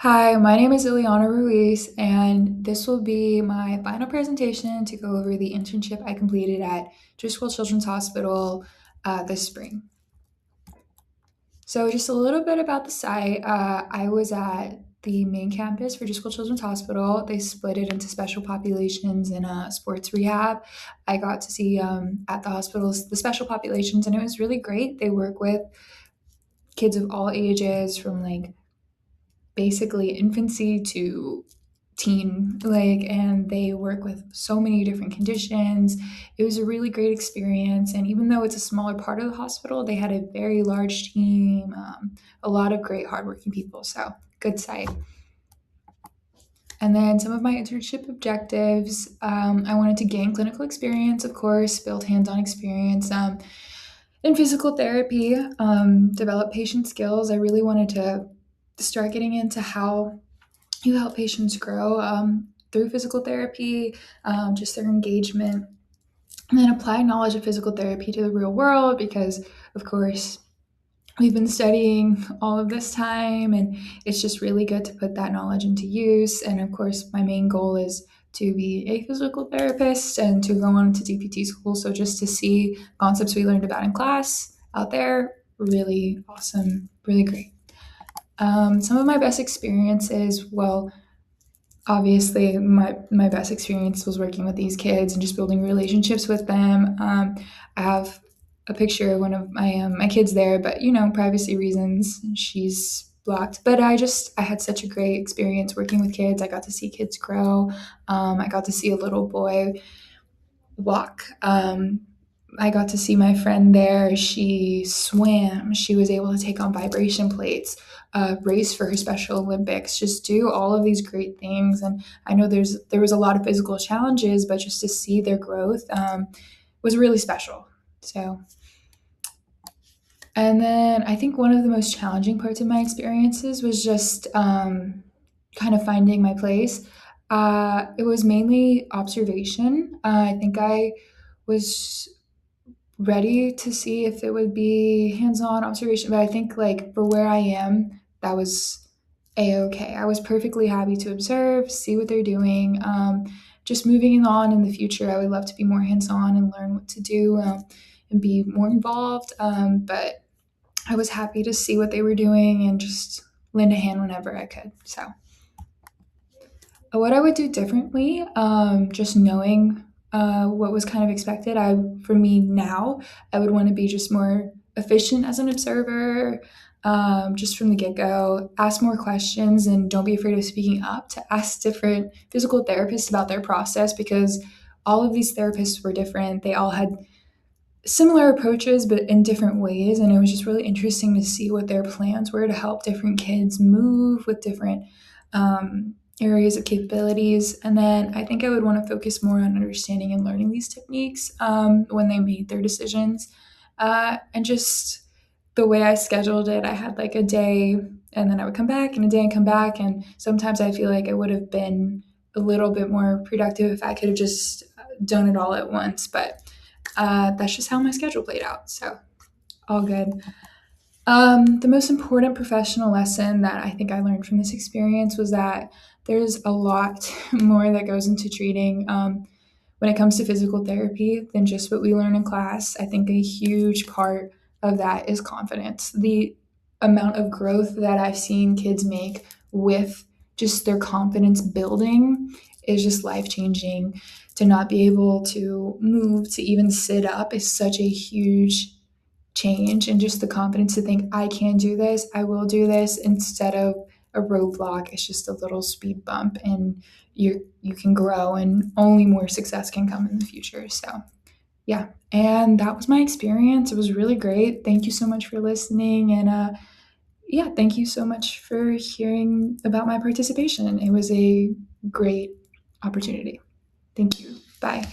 Hi, my name is Iliana Ruiz, and this will be my final presentation to go over the internship I completed at Driscoll Children's Hospital this spring. So, just a little bit about the site. I was at the main campus for Driscoll Children's Hospital. They split it into special populations and sports rehab. I got to see at the hospitals the special populations, and it was really great. They work with kids of all ages from like basically infancy to teen, and they work with so many different conditions. It was a really great experience, and even though it's a smaller part of the hospital, they had a very large team, a lot of great hardworking people, so good site. And then some of my internship objectives, I wanted to gain clinical experience, of course, build hands-on experience in physical therapy, develop patient skills. I really wanted to start getting into how you help patients grow through physical therapy, just their engagement, and then apply knowledge of physical therapy to the real world because, of course, we've been studying all of this time, and it's just really good to put that knowledge into use. And of course, my main goal is to be a physical therapist and to go on to DPT school. So just to see concepts we learned about in class out there, really awesome, really great. Some of my best experiences, well, obviously my best experience was working with these kids and just building relationships with them. I have a picture of one of my kids there, but privacy reasons, she's blocked. But I had such a great experience working with kids. I got to see kids grow. I got to see a little boy walk. I got to see my friend there. She swam. She was able to take on vibration plates, race for her Special Olympics, just do all of these great things. And I know there was a lot of physical challenges, but just to see their growth was really special. So, and then I think one of the most challenging parts of my experiences was just kind of finding my place. It was mainly observation. I think I was ready to see if it would be hands-on observation, but I think like for where I am, that was a-okay. I was perfectly happy to observe, see what they're doing. Just moving on in the future, I would love to be more hands-on and learn what to do and be more involved. But I was happy to see what they were doing and just lend a hand whenever I could. So, what I would do differently, just knowing what was kind of expected. For me now, I would want to be just more efficient as an observer, just from the get go. Ask more questions and don't be afraid of speaking up to ask different physical therapists about their process because all of these therapists were different. They all had similar approaches, but in different ways. And it was just really interesting to see what their plans were to help different kids move with different areas of capabilities. And then I think I would want to focus more on understanding and learning these techniques when they made their decisions. And just the way I scheduled it, I had like a day and then I would come back and a day and come back. And sometimes I feel like I would have been a little bit more productive if I could have just done it all at once. But that's just how my schedule played out. So all good. The most important professional lesson that I think I learned from this experience was that there's a lot more that goes into treating when it comes to physical therapy than just what we learn in class. I think a huge part of that is confidence. The amount of growth that I've seen kids make with just their confidence building is just life changing. To not be able to move, to even sit up is such a huge change, and just the confidence to think I can do this, I will do this, instead of a roadblock. It's just a little speed bump, and you can grow, and only more success can come in the future. So yeah, and that was my experience. It was really great. Thank you so much for listening, and yeah, thank you so much for hearing about my participation. It was a great opportunity. Thank you. Bye.